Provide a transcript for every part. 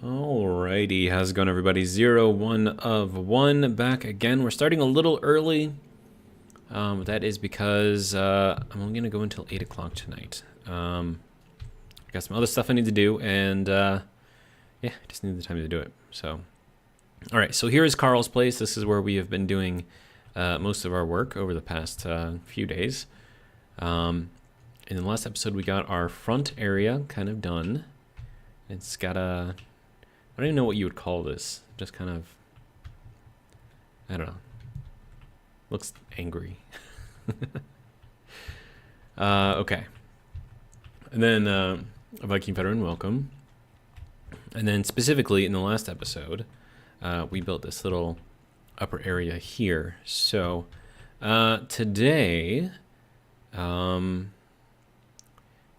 Alrighty, how's it going, everybody? 1 of 1 back again. We're starting a little early. That is because I'm only going to go until 8 o'clock tonight. I got some other stuff I need to do, and yeah, I just need the time to do it. So, alright, so here is Carl's place. This is where we have been doing most of our work over the past few days. In the last episode, we got our front area kind of done. It's got a... I don't even know what you would call this. Just kind of, I don't know. Looks angry. Okay. And then a Viking veteran, welcome. And then specifically in the last episode, we built this little upper area here. So today, we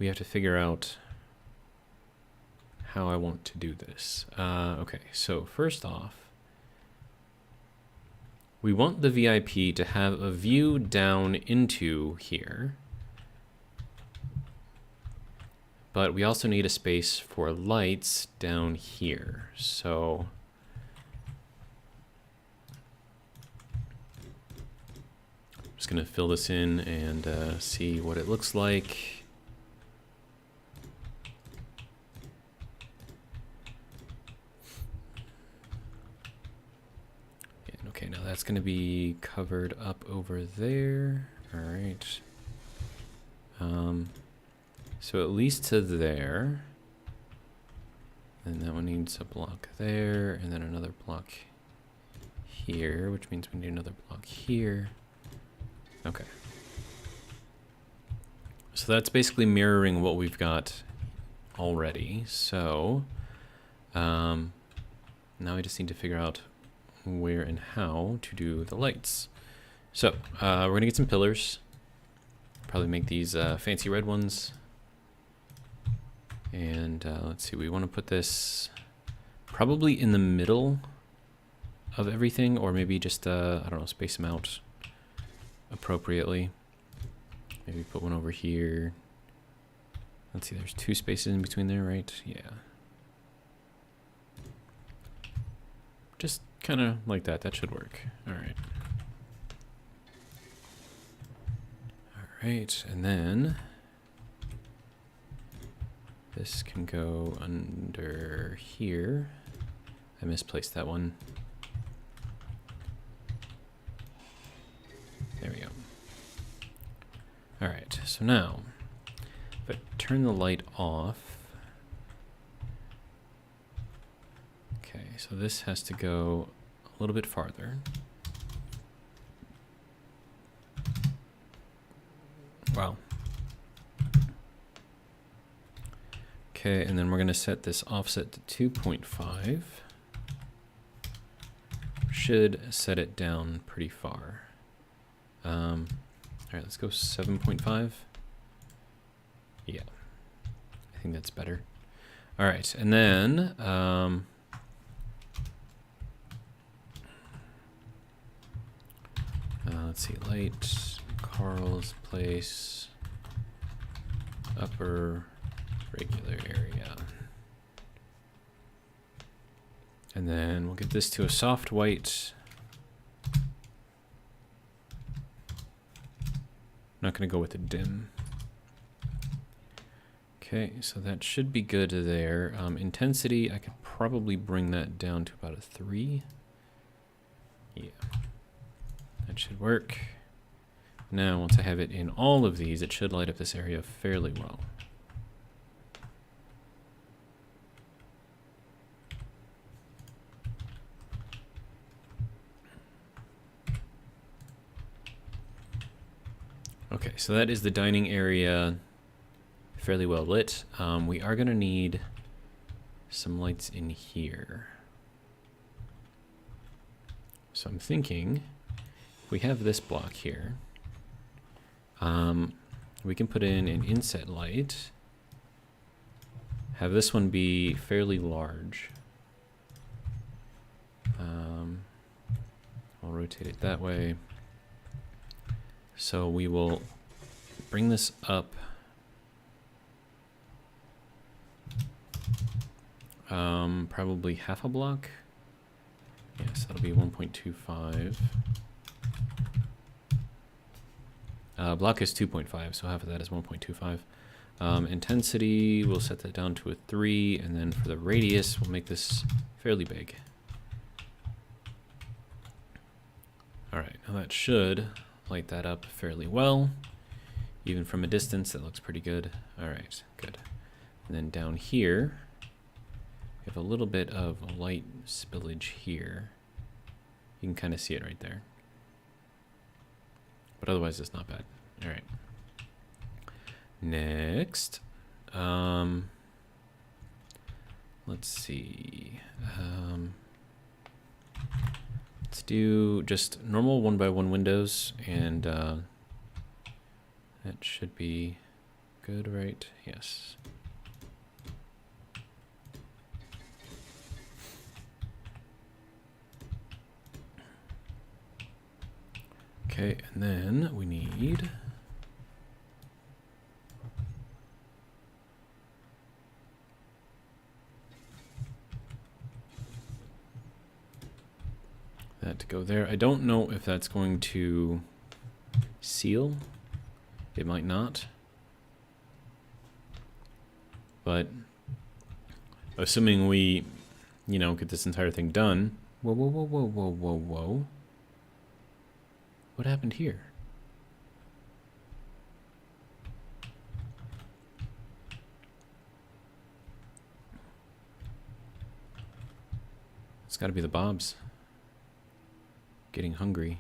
have to figure out how I want to do this. Okay, so first off, we want the VIP to have a view down into here, but we also need a space for lights down here. So I'm just gonna fill this in and see what it looks like. Okay, now that's going to be covered up over there. All right. So at least to there. And that one needs a block there, and then another block here, which means we need another block here. Okay. So that's basically mirroring what we've got already. So now we just need to figure out where and how to do the lights. So we're gonna get some pillars, probably make these fancy red ones, and let's see, we want to put this probably in the middle of everything, or maybe just I don't know, space them out appropriately. Maybe put one over here. Let's see, there's 2 spaces in between there, right? Yeah, just kind of like that. That should work. All right. All right, and then this can go under here. I misplaced that one. There we go. All right, so now if I turn the light off, okay, so this has to go a little bit farther. Wow. Okay, and then we're going to set this offset to 2.5. Should set it down pretty far. All right, let's go 7.5. Yeah, I think that's better. All right, and then let's see, light, Carl's place, upper regular area. And then we'll get this to a soft white. Not gonna go with a dim. Okay, so that should be good there. Intensity, I could probably bring that down to about a 3. Yeah. That should work. Now, once I have it in all of these, it should light up this area fairly well. Okay, so that is the dining area, fairly well lit. We are going to need some lights in here. So I'm thinking, we have this block here. We can put in an inset light. Have this one be fairly large. I'll rotate it that way. So we will bring this up Probably half a block. Yes, that'll be 1.25. Block is 2.5, so half of that is 1.25. Intensity, we'll set that down to a 3, and then for the radius, we'll make this fairly big. Alright, now that should light that up fairly well. Even from a distance, that looks pretty good. Alright, good. And then down here, we have a little bit of light spillage here. You can kind of see it right there. But otherwise, it's not bad. Alright. Next, let's see. Let's do just normal 1x1 windows, and that should be good, right? Yes. Okay, and then we need that to go there. I don't know if that's going to seal. It might not. But assuming we, you know, get this entire thing done. Whoa, whoa, whoa, whoa, whoa, whoa, whoa. What happened here? It's got to be the Bobs. Getting hungry.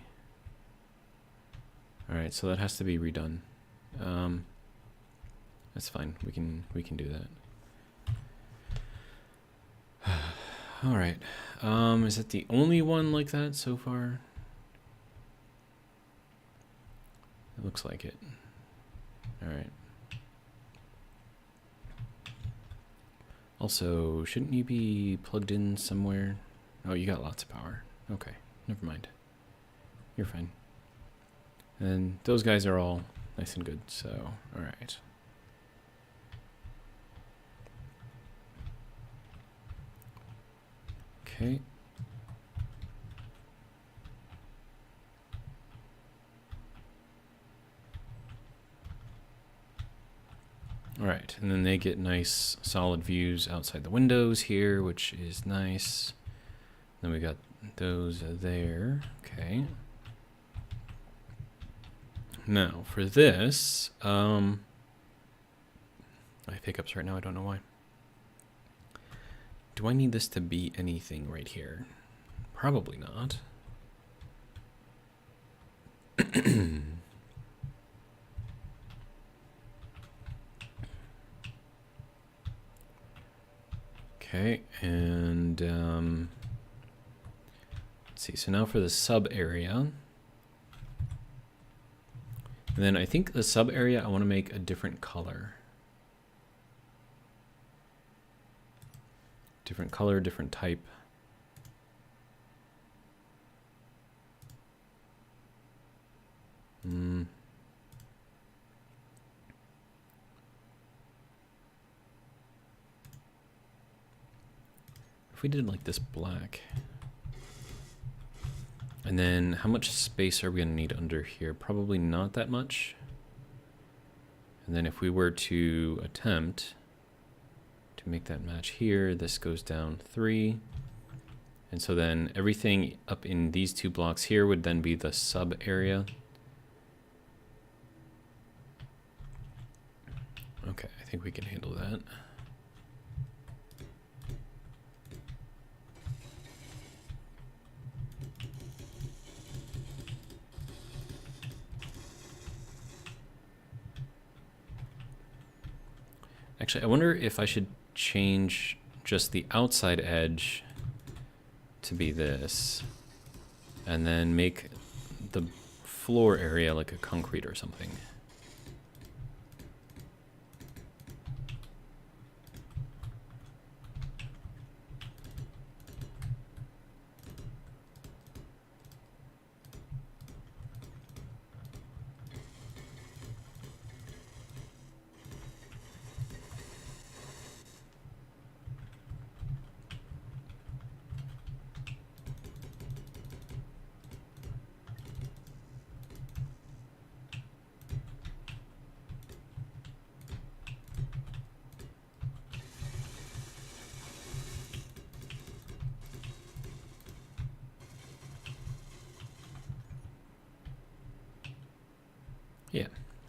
All right, so that has to be redone. That's fine. We can do that. All right. Is it the only one like that so far? It looks like it. All right. Also, shouldn't you be plugged in somewhere? Oh, you got lots of power. Okay, never mind. You're fine. And those guys are all nice and good, so, all right. Okay. All right, and then they get nice solid views outside the windows here, which is nice. Then we got those there. Okay. Now for this, I have hiccups right now. I don't know why. Do I need this to be anything right here? Probably not. Okay, and let's see. So now for the sub area. And then I think the sub area, I want to make a different color. Different color, different type. If we did like this black. And then how much space are we going to need under here? Probably not that much. And then if we were to attempt to make that match here, this goes down 3. And so then everything up in these 2 blocks here would then be the sub area. Okay, I think we can handle that. Actually, I wonder if I should change just the outside edge to be this, and then make the floor area like a concrete or something.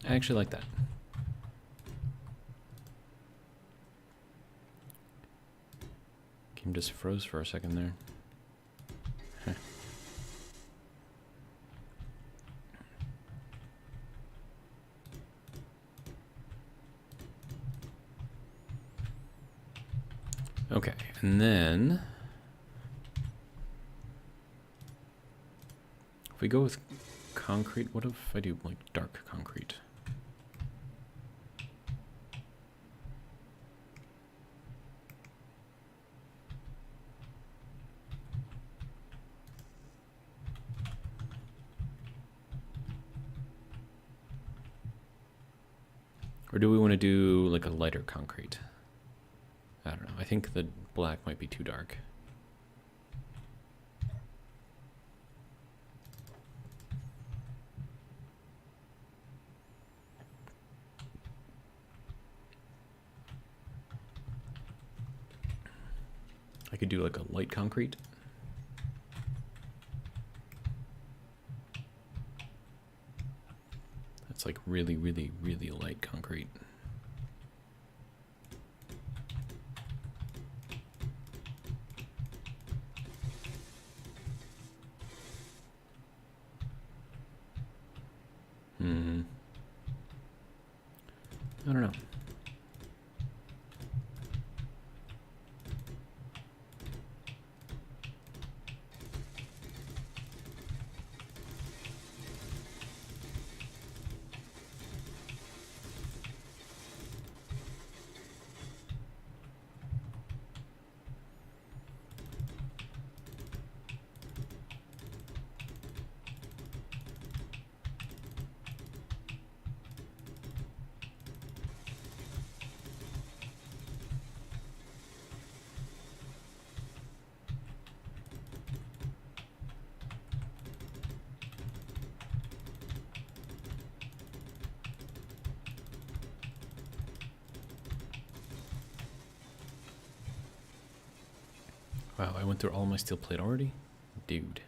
I actually like that. Game just froze for a second there. Okay, and then if we go with concrete, what if I do like dark concrete? Or do we want to do like a lighter concrete? I don't know. I think the black might be too dark. I could do like a light concrete. That's like really, really, really light concrete. I don't know. Wow, I went through all my steel plate already? Dude.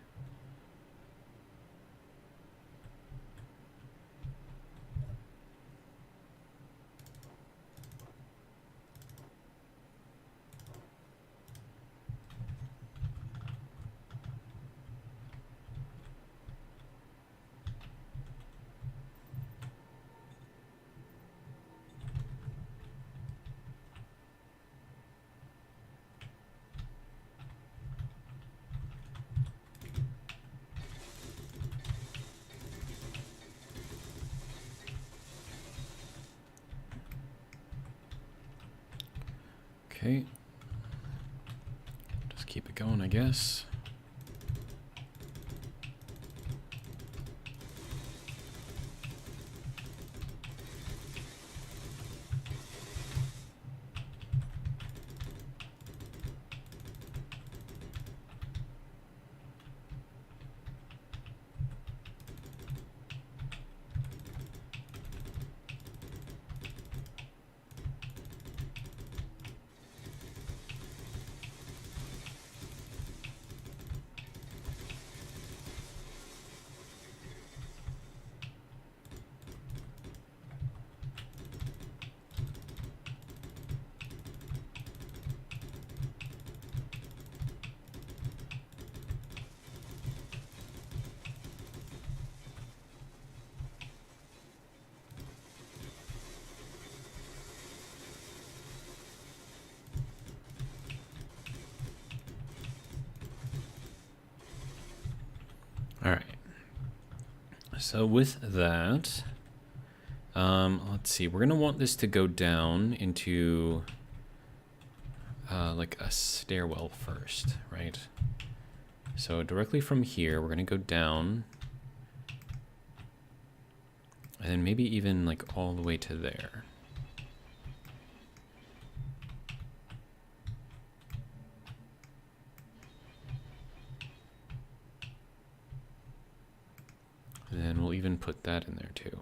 Okay. Just keep it going, I guess. All right. So with that, let's see. We're gonna want this to go down into like a stairwell first, right? So directly from here, we're gonna go down, and then maybe even like all the way to there. And then we'll even put that in there too.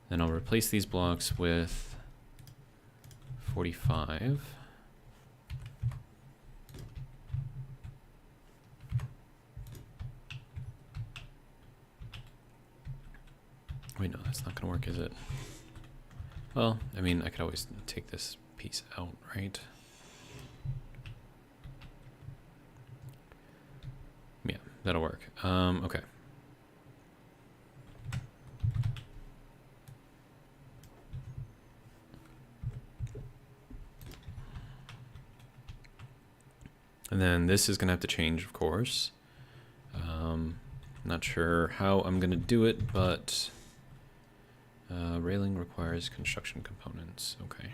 Then I'll replace these blocks with 45. Wait, no, that's not gonna work, is it? Well, I mean, I could always take this piece out, right? Yeah, that'll work. Okay. And then this is gonna have to change, of course. Not sure how I'm gonna do it, but railing requires construction components. Okay.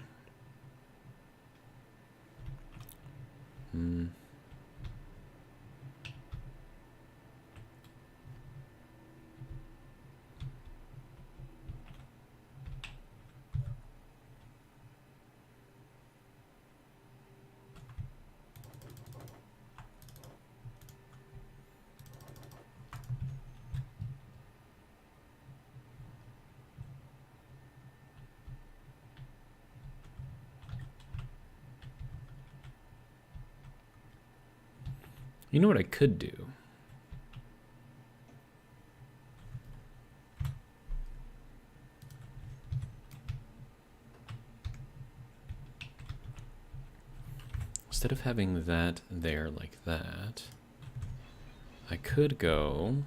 You know what I could do? Instead of having that there like that, I could go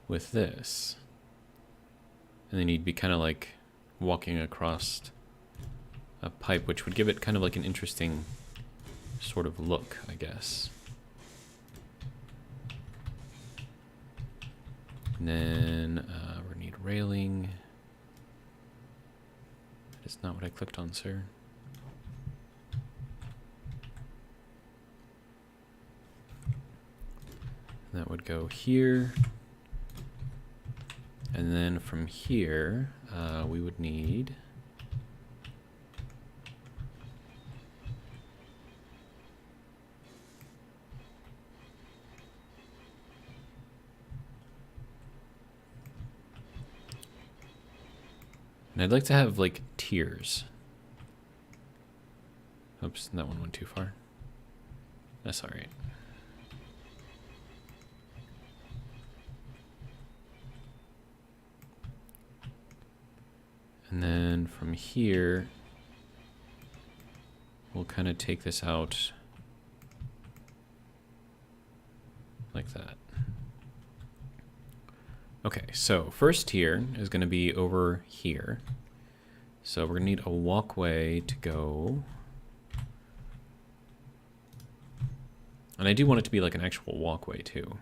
with this. And then you'd be kind of like walking across a pipe, which would give it kind of like an interesting sort of look, I guess. And then we need railing. That is not what I clicked on, sir. That would go here. And then from here, we would need and I'd like to have like tiers. Oops, that one went too far. That's all right. And then from here, we'll kind of take this out like that. Okay, so first tier is going to be over here. So we're going to need a walkway to go. And I do want it to be like an actual walkway too.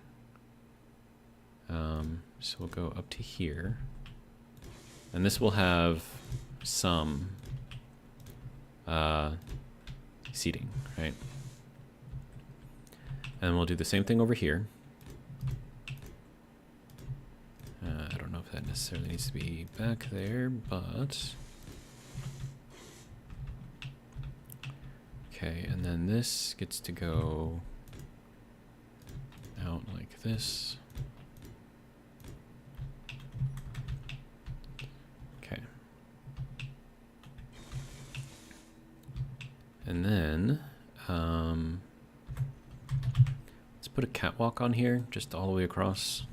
So we'll go up to here. And this will have some seating, right? And we'll do the same thing over here. I don't know if that necessarily needs to be back there, but... Okay, and then this gets to go out like this. Okay. And then, let's put a catwalk on here, just all the way across.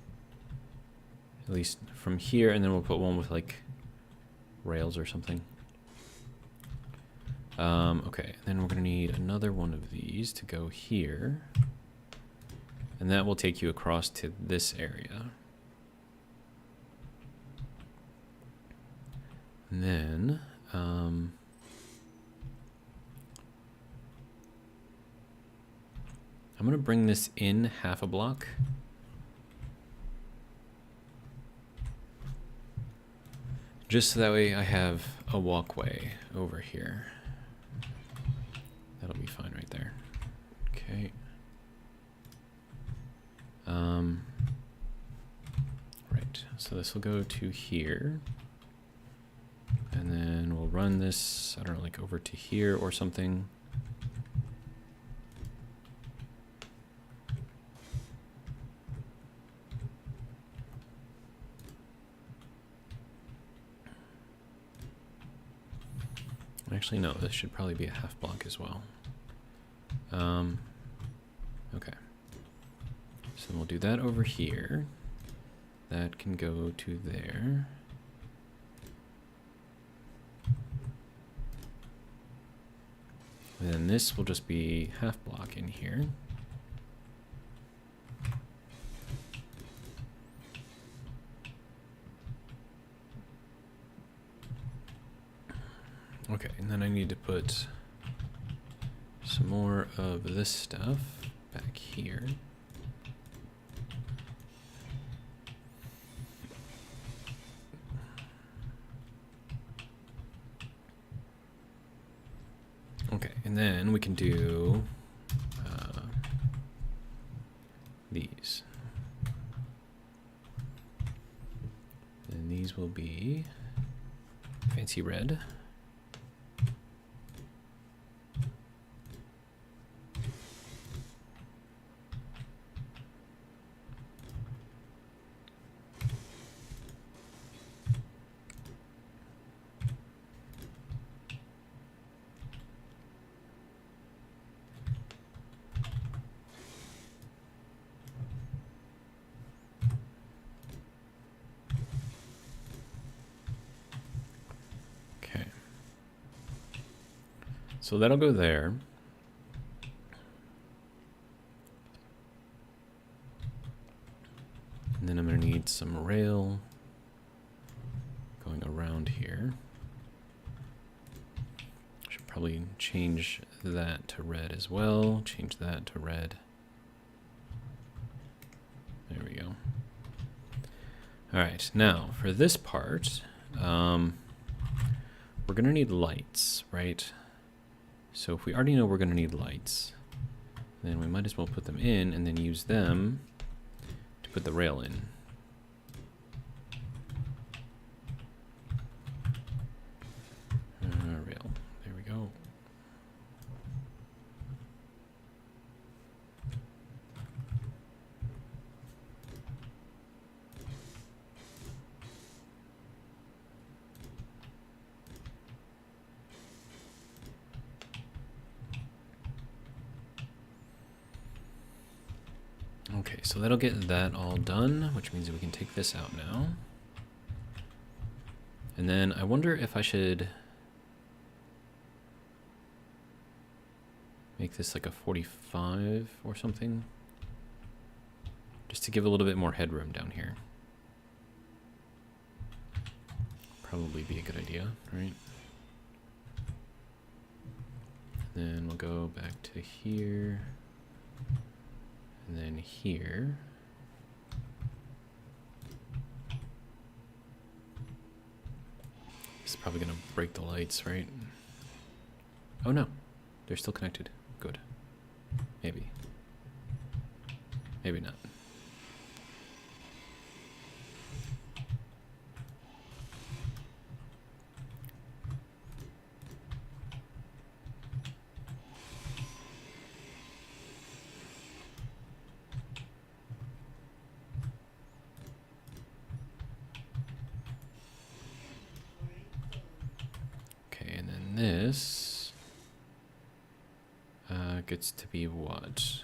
At least from here, and then we'll put one with like rails or something. Okay, then we're gonna need another one of these to go here. And that will take you across to this area. And then, I'm gonna bring this in half a block. Just so that way I have a walkway over here. That'll be fine right there. Okay. Right, so this will go to here. And then we'll run this, I don't know, like over to here or something. Actually, no, this should probably be a half block as well. Okay. So So we'll do that over here. That can go to there. And then this will just be half block in here. Okay, and then I need to put some more of this stuff back here. Okay, and then we can do these. And these will be fancy red. So that'll go there. And then I'm going to need some rail going around here. Should probably change that to red as well. Change that to red. There we go. All right, now for this part, we're going to need lights, right? So if we already know we're going to need lights, then we might as well put them in and then use them to put the rail in. Rail, there we go. Okay, so that'll get that all done, which means that we can take this out now. And then I wonder if I should make this like a 45 or something, just to give a little bit more headroom down here. Probably be a good idea, right? And then we'll go back to here. And then here. This is probably going to break the lights, right? Oh no, they're still connected. Good. Maybe. Maybe not. This gets to be what?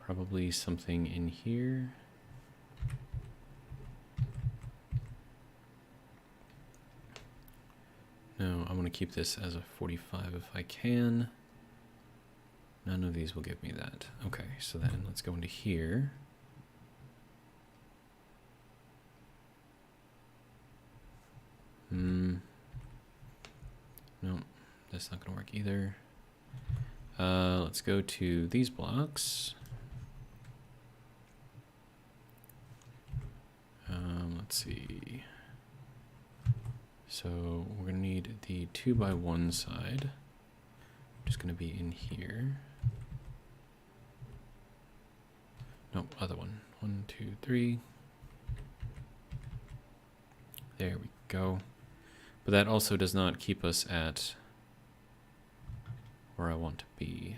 Probably something in here. No, I want to keep this as a 45 if I can. None of these will give me that. Okay, so then let's go into here. No, that's not going to work either. Let's go to these blocks. Let's see. So we're going to need the 2x1 side. Just going to be in here. No, other one. 1, 2, 3. There we go. But that also does not keep us at where I want to be.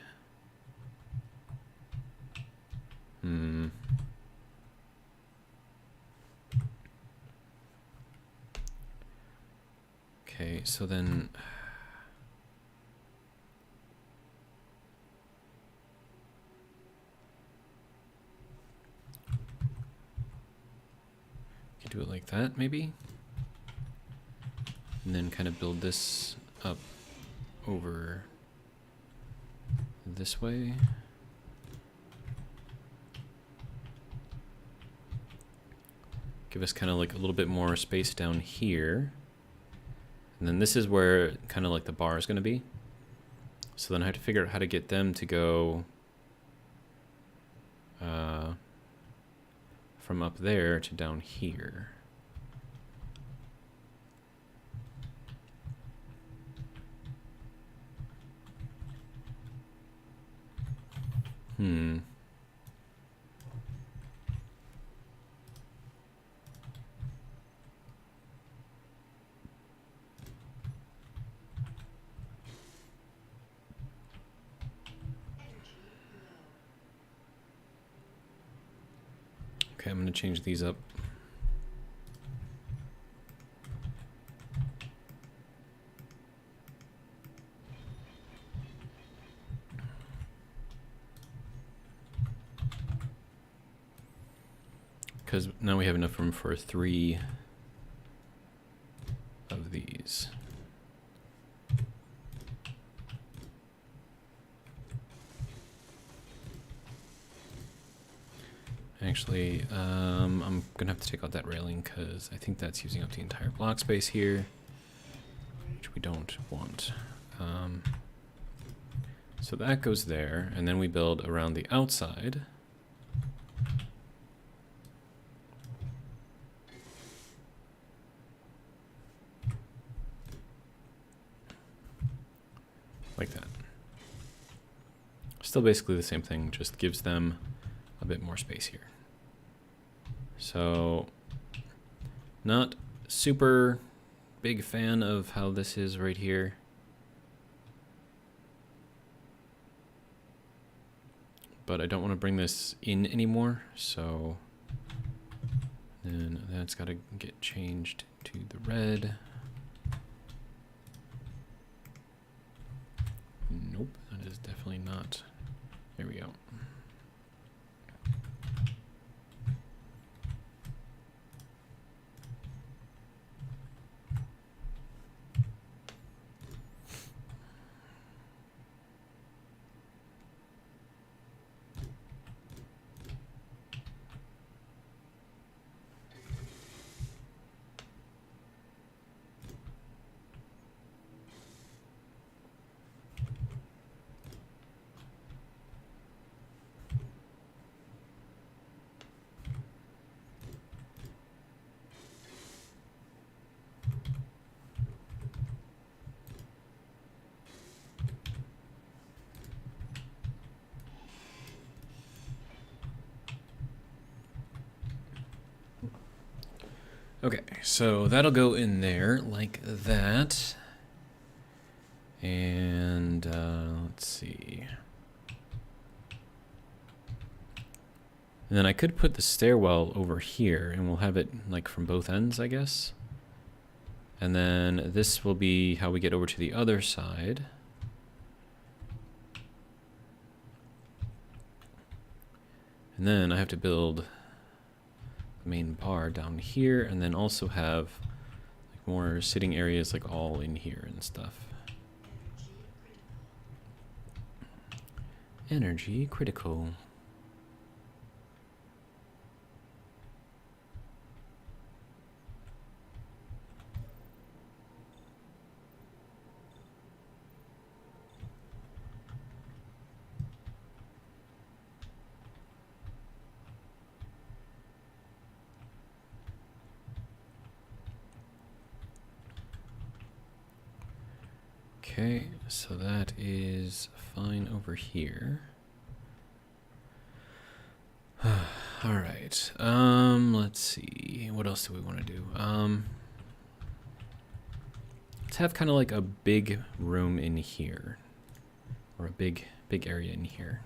Okay, so then like that, maybe. And then kind of build this up over this way. Give us kind of like a little bit more space down here. And then this is where kind of like the bar is going to be. So then I have to figure out how to get them to go from up there to down here. Okay, I'm going to change these up. Because now we have enough room for 3 of these. Actually, I'm gonna have to take out that railing because I think that's using up the entire block space here, which we don't want. So that goes there, and then we build around the outside. Like that. Still basically the same thing, just gives them a bit more space here. So, not super big fan of how this is right here. But I don't want to bring this in anymore, so then that's got to get changed to the red. Nope, that is definitely not. There we go. Okay, so that'll go in there like that. And let's see. And then I could put the stairwell over here and we'll have it like from both ends, I guess. And then this will be how we get over to the other side. And then I have to build the main bar down here and then also have like more sitting areas like all in here and stuff. Energy critical. Okay, so that is fine over here. All right. Let's see. What else do we want to do? Let's have kind of like a big room in here, or a big area in here.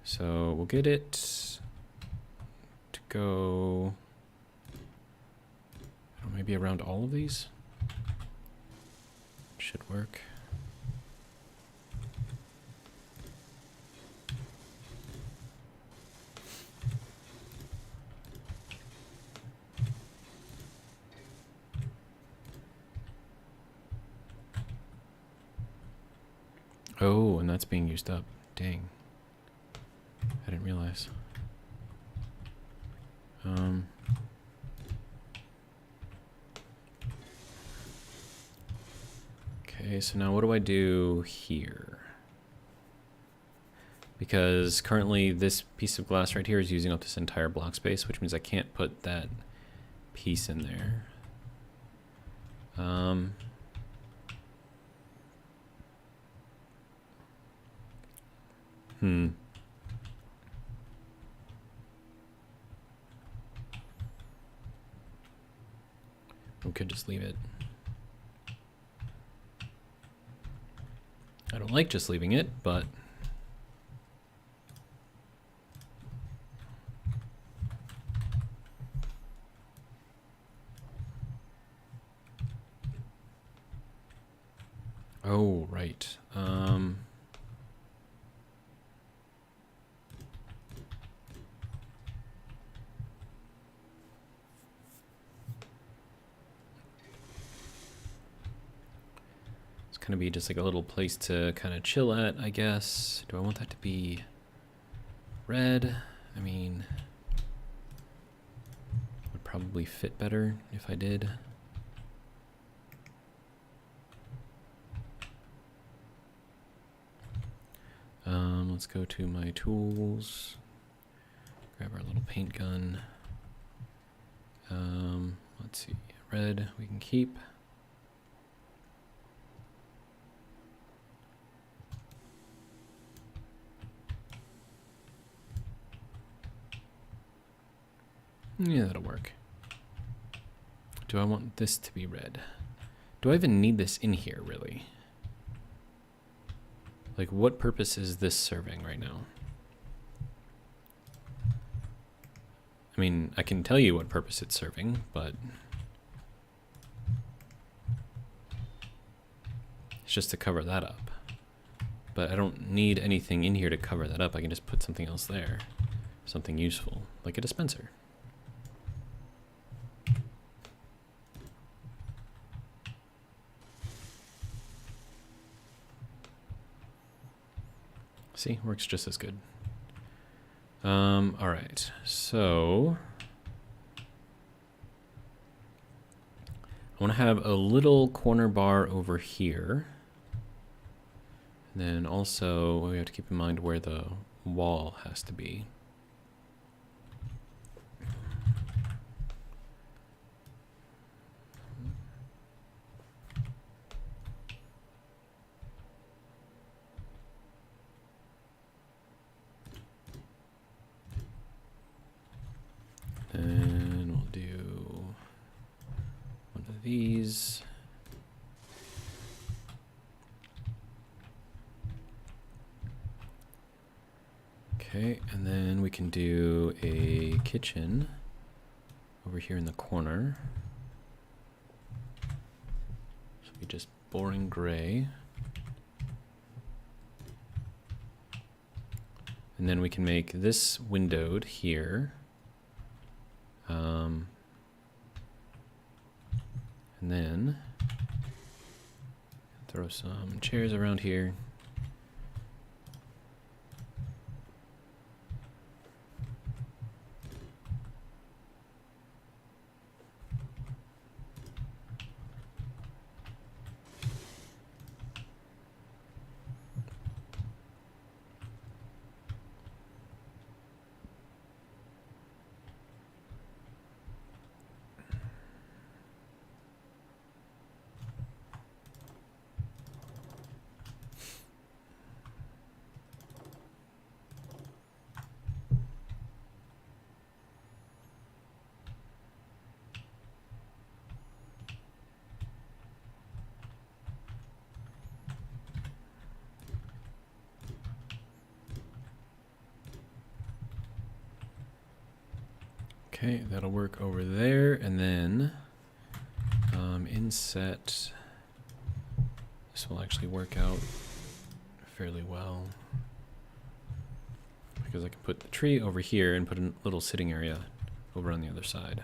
So we'll get it to go maybe around all of these. Should work. Oh, and that's being used up. Dang. I didn't realize. Okay, so now what do I do here? Because currently this piece of glass right here is using up this entire block space, which means I can't put that piece in there. We could just leave it. I don't like just leaving it, but oh, right. It's gonna be just like a little place to kind of chill at, I guess. Do I want that to be red? I mean, would probably fit better if I did. Let's go to my tools, grab our little paint gun. Let's see, red we can keep. Yeah, that'll work. Do I want this to be red? Do I even need this in here, really? Like, what purpose is this serving right now? I mean, I can tell you what purpose it's serving, but it's just to cover that up. But I don't need anything in here to cover that up. I can just put something else there. Something useful, like a dispenser. See, works just as good. All right, so I want to have a little corner bar over here. And then also we have to keep in mind where the wall has to be. And we'll do one of these. Okay, and then we can do a kitchen over here in the corner. So we just boring gray. And then we can make this windowed here. And then throw some chairs around here. Okay, that'll work over there, and then inset, this will actually work out fairly well because I can put the tree over here and put a little sitting area over on the other side.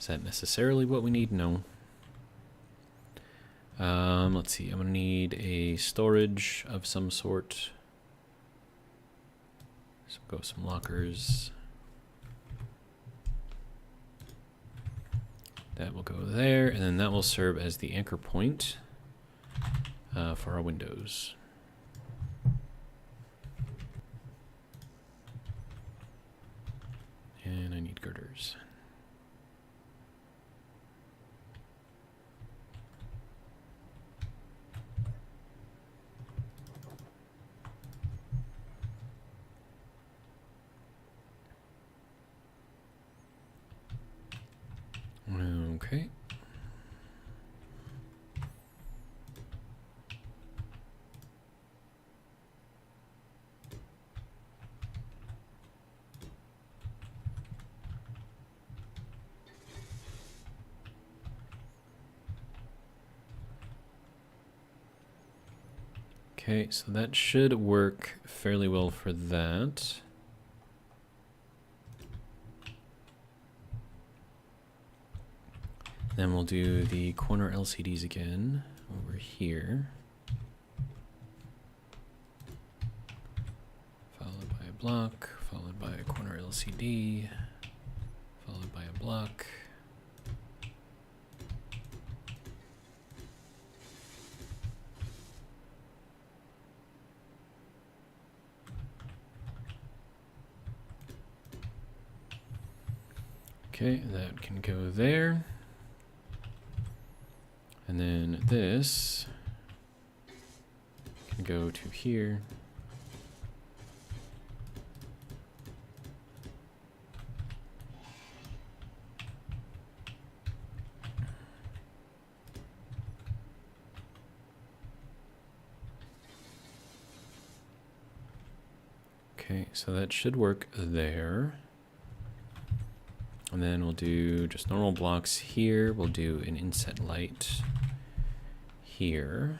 Is that necessarily what we need? No. Let's see. I'm going to need a storage of some sort. So go with some lockers. That will go there, and then that will serve as the anchor point for our windows. And I need girders. Okay. Okay, so that should work fairly well for that. Then we'll do the corner LCDs again over here. Followed by a block, followed by a corner LCD, followed by a block. Okay, that can go there. And then this can go to here. Okay, so that should work there. And then we'll do just normal blocks here. We'll do an inset light here.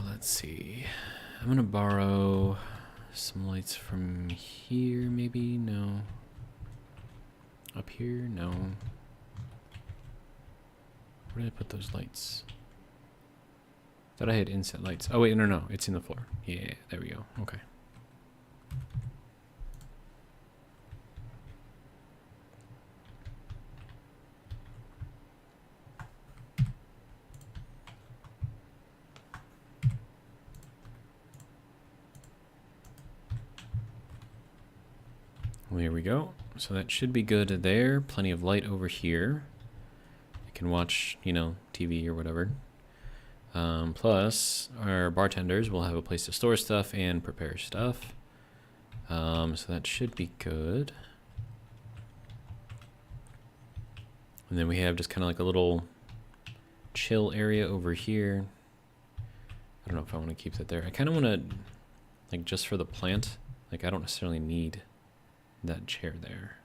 Let's see. I'm gonna borrow some lights from here, maybe? No. Up here? No. Where did I put those lights? Thought I had inset lights. Oh wait, no, it's in the floor. Yeah, there we go. Okay. There we go. So that should be good there. Plenty of light over here. I can watch, you know, TV or whatever. Plus, our bartenders will have a place to store stuff and prepare stuff. So that should be good. And then we have just kind of like a little chill area over here. I don't know if I want to keep that there. I kind of want to, like, just for the plant, like, I don't necessarily need that chair there.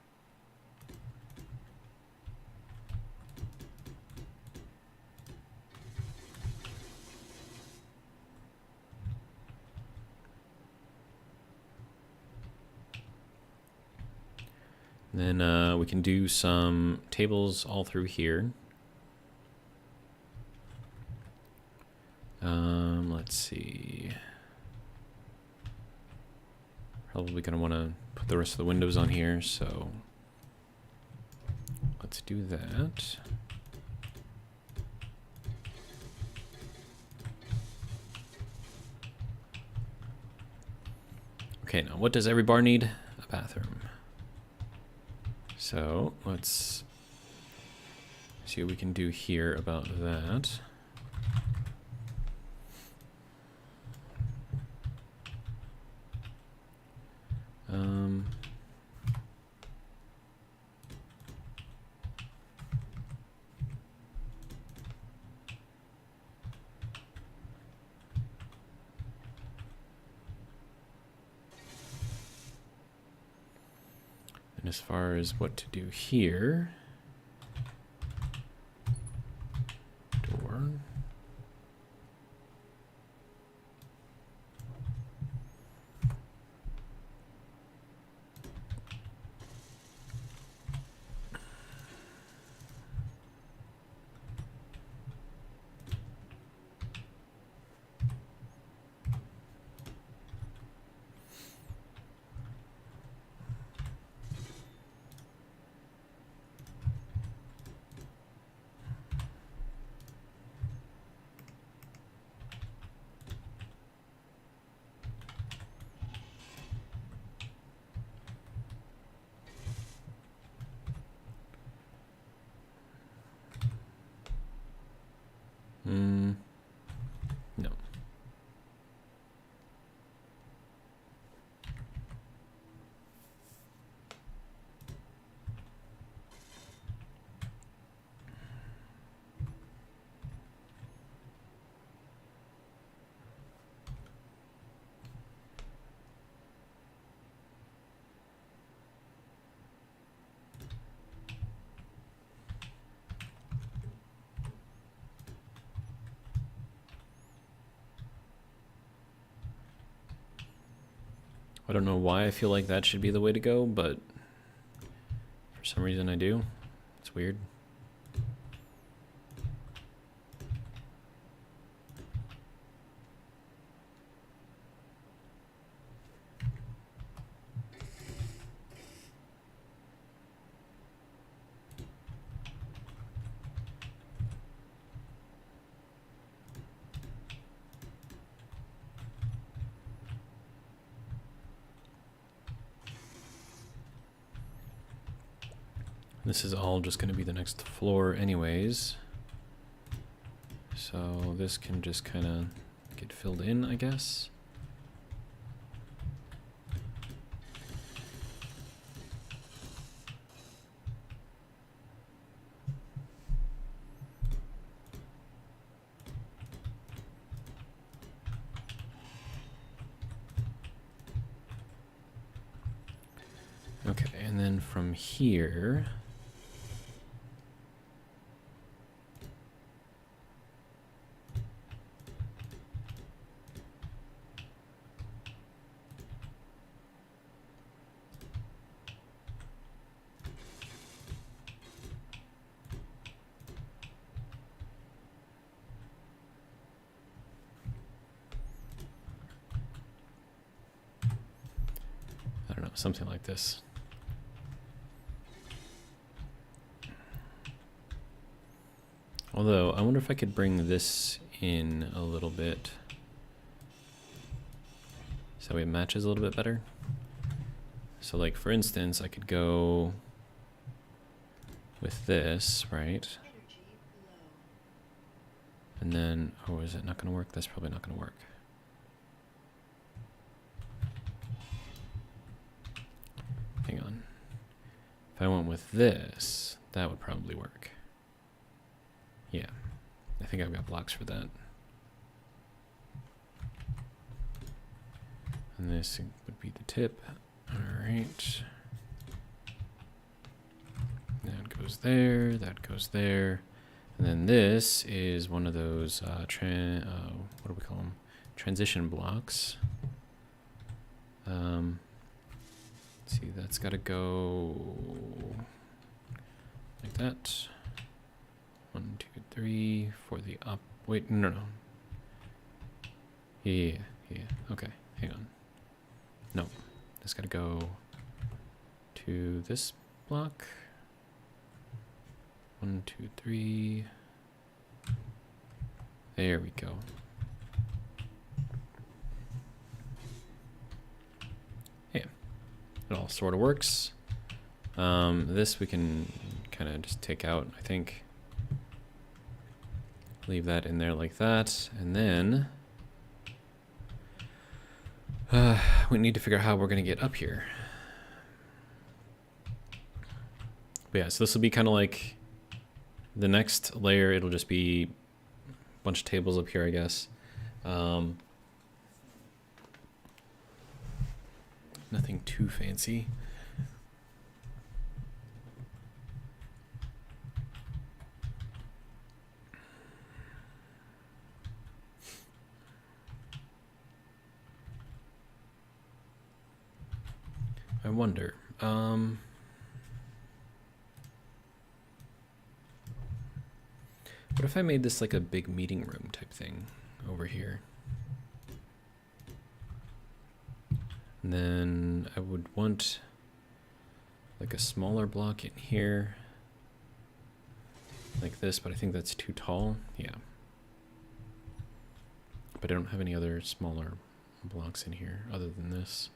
And then we can do some tables all through here. Let's see. Probably gonna want to put the rest of the windows on here, so let's do that. Okay, now what does every bar need? A bathroom. So let's see what we can do here about that. And as far as what to do here, door. No. I don't know why I feel like that should be the way to go, but for some reason I do. It's weird. This is all just going to be the next floor anyways. So this can just kind of get filled in, I guess. Okay, and then from here, I don't know, something like this. Although, I wonder if I could bring this in a little bit so it matches a little bit better. So like, for instance, I could go with this, right? And then, oh, is it not going to work? That's probably not going to work. Hang on. If I went with this, that would probably work. Yeah, I think I've got blocks for that. And this would be the tip. All right. That goes there, that goes there. And then this is one of those, what do we call them? Transition blocks. Let's see, that's got to go like that. 1, 2, 3 for the up. Wait, no. Yeah. Okay, hang on. No, that's got to go to this block. 1, 2, 3. There we go. Yeah, it all sort of works. This we can kind of just take out, I think. Leave that in there like that, and then we need to figure out how we're going to get up here. But yeah, so this will be kind of like the next layer. It'll just be a bunch of tables up here, I guess. Nothing too fancy. wonder. What if I made this like a big meeting room type thing over here? And then I would want like a smaller block in here. Like this, but I think that's too tall. Yeah. But I don't have any other smaller blocks in here other than this.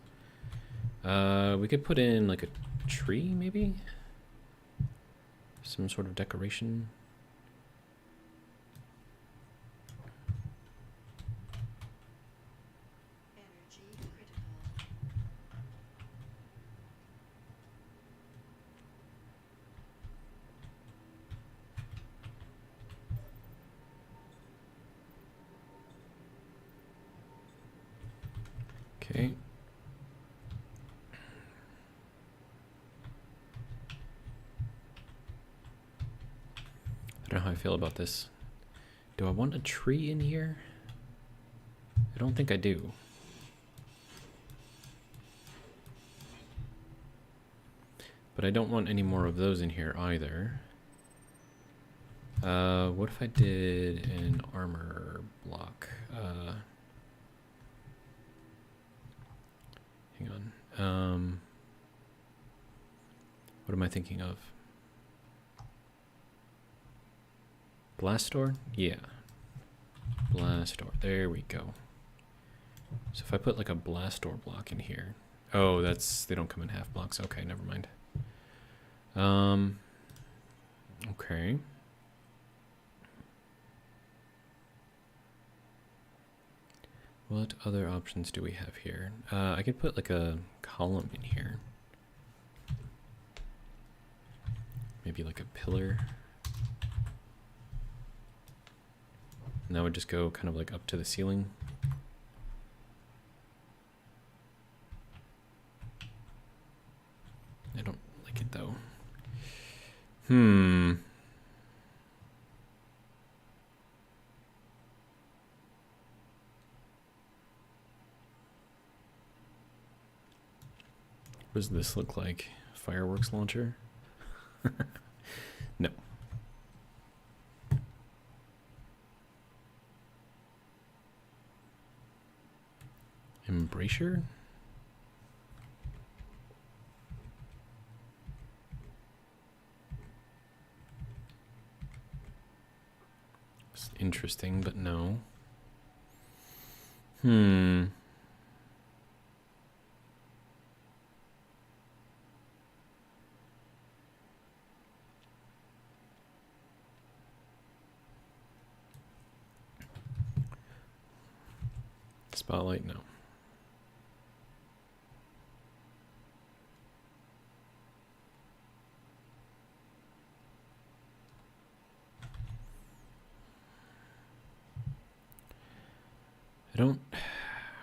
We could put in like a tree, maybe? Some sort of decoration. Okay. I don't know how I feel about this. Do I want a tree in here? I don't think I do. But I don't want any more of those in here either. What if I did an armor block? Hang on. What am I thinking of? Blast door? Yeah. Blast door. There we go. So if I put like a blast door block in here. Oh, that's, they don't come in half blocks. Okay, never mind. Okay. What other options do we have here? I could put like a column in here. Maybe like a pillar. And that would just go kind of like up to the ceiling. I don't like it though. What does this look like? Fireworks launcher? No. Embrasure? It's interesting, but no. Spotlight, no.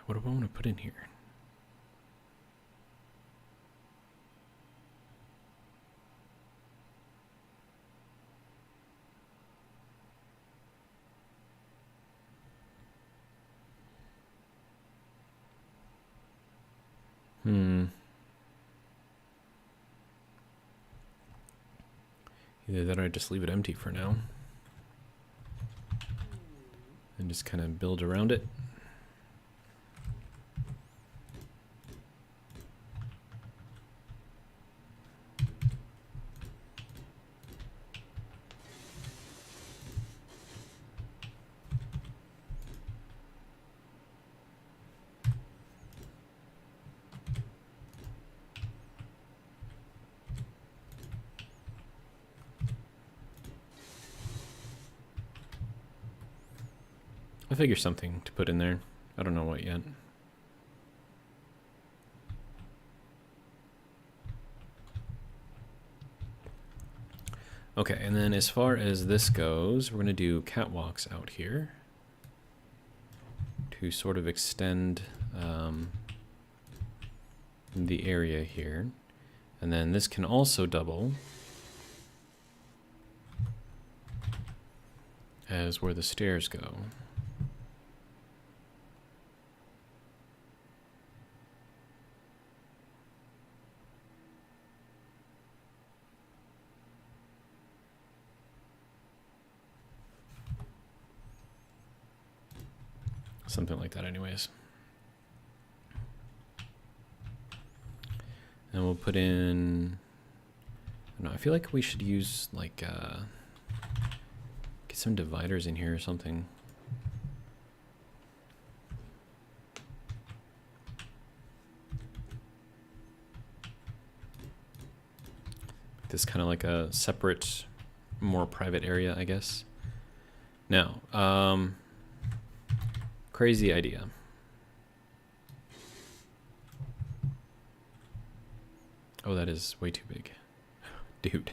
What do I want to put in here? Either that or I just leave it empty for now. And just kind of build around it. I'll figure something to put in there. I don't know what yet. Okay, and then as far as this goes, we're going to do catwalks out here to sort of extend the area here. And then this can also double as where the stairs go. Something like that anyways. And we'll put in, I don't know, I feel like we should use like, get some dividers in here or something. This kind of like a separate, more private area, I guess. Now, crazy idea. Oh, that is way too big. Dude.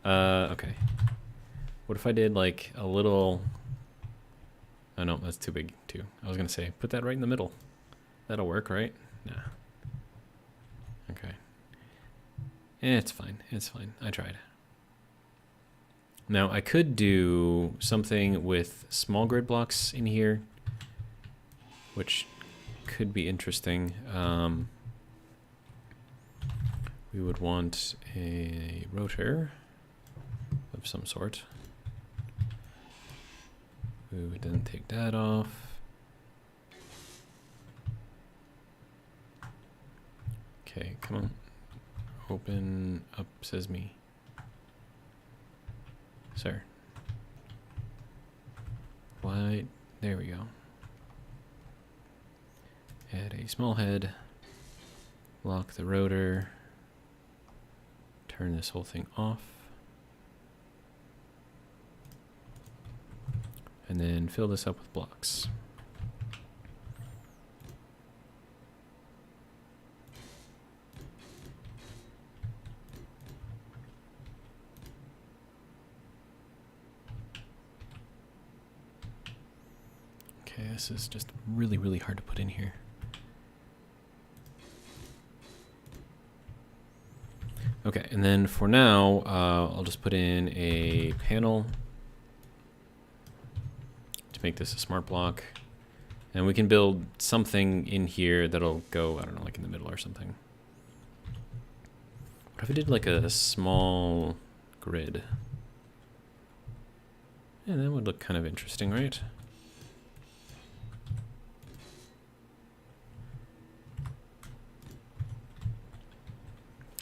Okay. What if I did like a little... Oh no, that's too big too. I was gonna say, put that right in the middle. That'll work, right? Nah. Okay. It's fine. It's fine. I tried. Now, I could do something with small grid blocks in here, which could be interesting. We would want a rotor of some sort. We would then take that off. Okay, come on. Open up, says me. Sir. Why? There we go. Add a small head. Lock the rotor. Turn this whole thing off. And then fill this up with blocks. Okay, this is just really, really hard to put in here. Okay, and then for now, I'll just put in a panel to make this a smart block. And we can build something in here that'll go, I don't know, like in the middle or something. What if I did like a small grid? Yeah, that would look kind of interesting, right?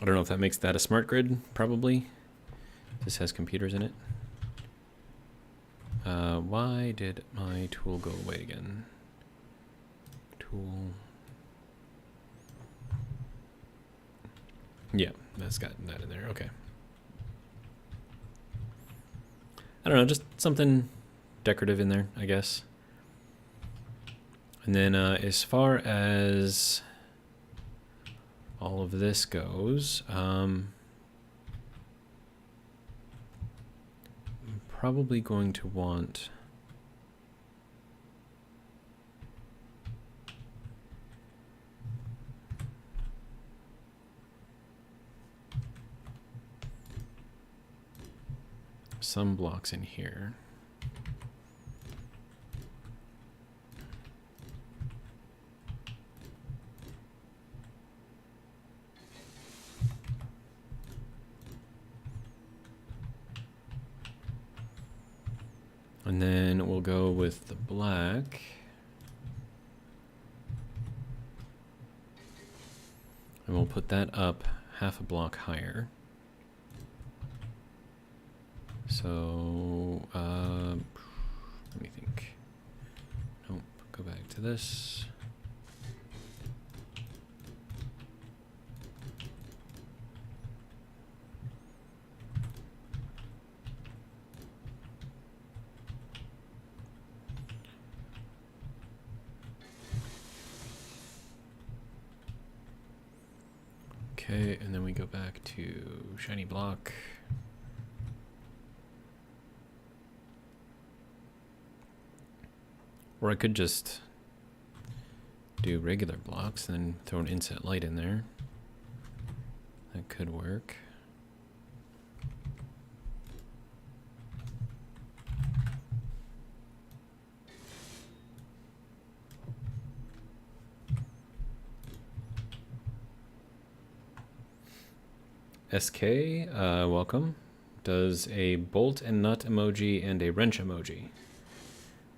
I don't know if that makes that a smart grid, probably. This has computers in it. Why did my tool go away again? Tool. Yeah, that's got that in there, okay. I don't know, just something decorative in there, I guess. And then as far as all of this goes, I'm probably going to want some blocks in here. And then we'll go with the black. And we'll put that up half a block higher. So, let me think. Nope, go back to this. Okay, and then we go back to shiny block. Or I could just do regular blocks and then throw an inset light in there. That could work. SK, welcome. Does a bolt and nut emoji and a wrench emoji.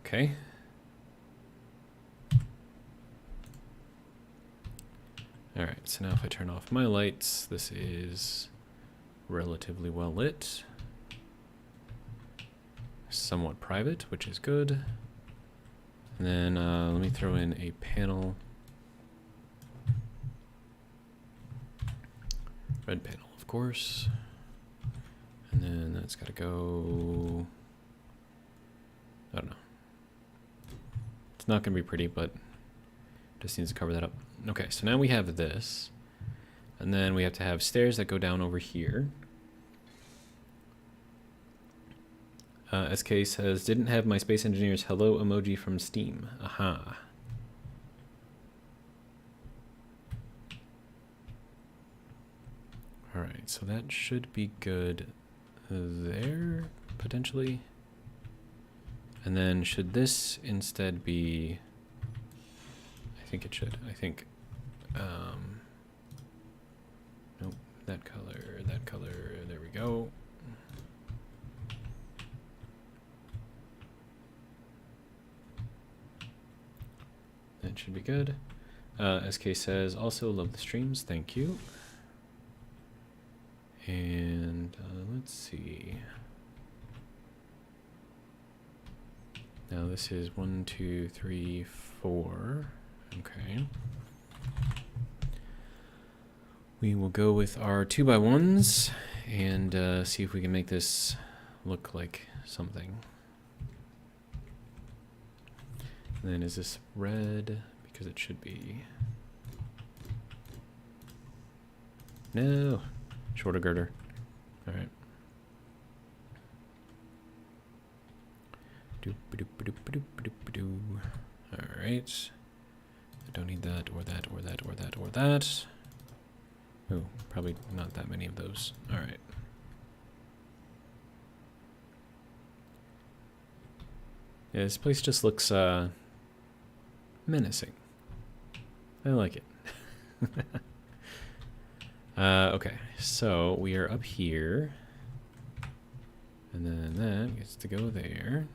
Okay. Alright, so now if I turn off my lights, this is relatively well lit. Somewhat private, which is good. And then let me throw in a panel. Red panel, of course. And then that's got to go... I don't know. It's not going to be pretty, but just needs to cover that up. Okay, so now we have this. And then we have to have stairs that go down over here. SK says, didn't have my Space Engineers hello emoji from Steam. Aha. Alright, so that should be good there, potentially. And then should this instead be... I think it should. I think... nope, that color, there we go. That should be good. SK says, also love the streams, thank you. And let's see. Now this is 1, 2, 3, 4. Okay. We will go with our 2x1s and see if we can make this look like something. And then is this red? Because it should be. No. Shorter girder. All right. All right. I don't need that or that or that or that or that. Oh, probably not that many of those. All right. Yeah, this place just looks menacing. I like it. Okay, so we are up here. And then that gets to go there.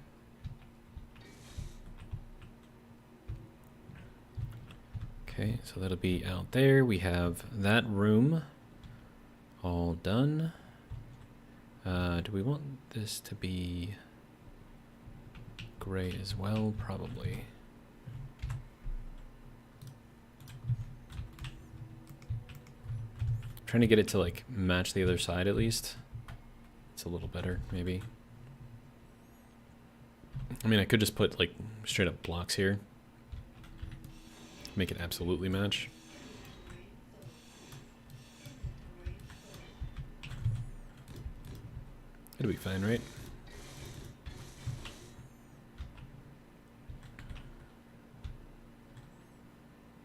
Okay, so that'll be out there. We have that room all done. Do we want this to be gray as well? Probably. Trying to get it to like match the other side at least. It's a little better, maybe. I mean, I could just put like straight up blocks here. Make it absolutely match. It'll be fine, right?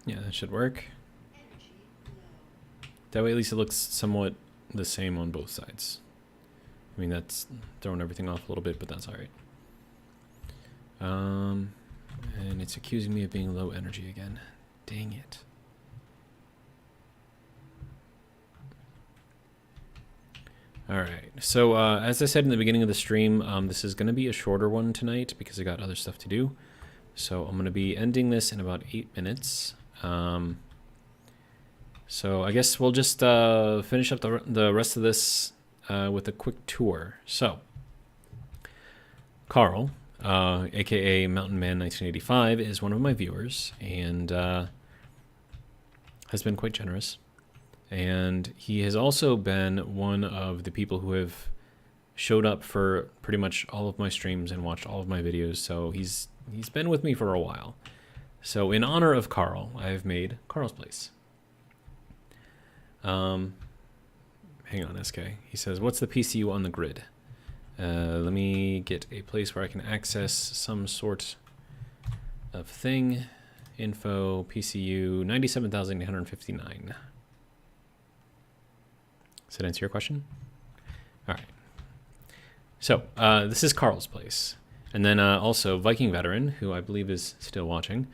Yeah, that should work. That way at least it looks somewhat the same on both sides. I mean, that's throwing everything off a little bit, but that's alright. And it's accusing me of being low energy again. Dang it. Alright, so as I said in the beginning of the stream, this is going to be a shorter one tonight because I got other stuff to do. So I'm going to be ending this in about 8 minutes. So I guess we'll just finish up the rest of this with a quick tour. So, Carl, aka Mountain Man 1985, is one of my viewers and has been quite generous. And he has also been one of the people who have showed up for pretty much all of my streams and watched all of my videos. So he's been with me for a while. So in honor of Carl, I've made Carl's Place. Hang on, SK. He says, what's the PCU on the grid? Let me get a place where I can access some sort of thing. Info, PCU, 97,859. Does that answer your question? All right. So this is Carl's place. And then also Viking Veteran, who I believe is still watching,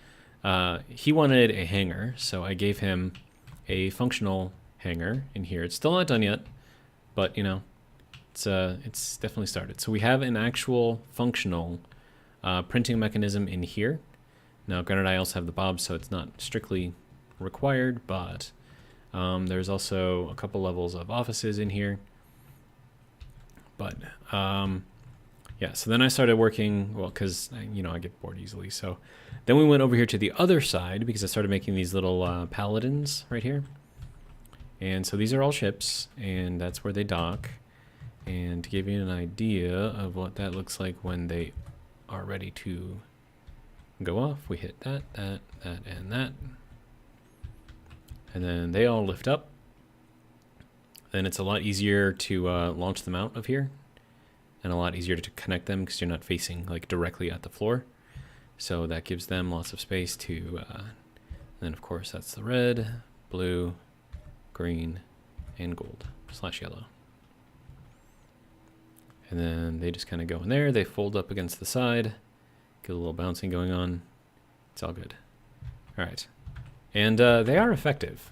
he wanted a hangar, so I gave him a functional hangar in here. It's still not done yet, but you know, it's definitely started. So we have an actual functional printing mechanism in here. Now, granted, I also have the bob, so it's not strictly required, but There's also a couple levels of offices in here. But yeah, so then I started working, well, because, you know, I get bored easily. So then we went over here to the other side because I started making these little paladins right here. And so these are all ships, and that's where they dock. And to give you an idea of what that looks like when they are ready to go off, we hit that, that, and that. And then they all lift up. Then it's a lot easier to launch them out of here, and a lot easier to connect them because you're not facing like directly at the floor. So that gives them lots of space to, and then of course that's the red, blue, green, and gold / yellow. And then they just kind of go in there. They fold up against the side, get a little bouncing going on. It's all good. All right. And they are effective.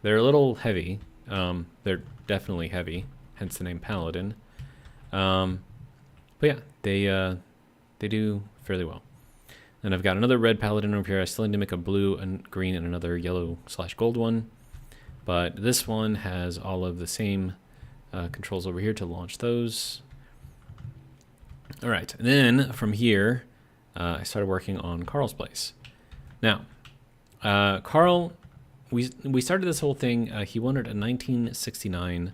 They're a little heavy. They're definitely heavy, hence the name Paladin. But yeah, they do fairly well. And I've got another red Paladin over here. I still need to make a blue and green and another yellow / gold one. But this one has all of the same controls over here to launch those. All right, and then from here, I started working on Carl's place. Now, Carl, we started this whole thing. He wanted a 1969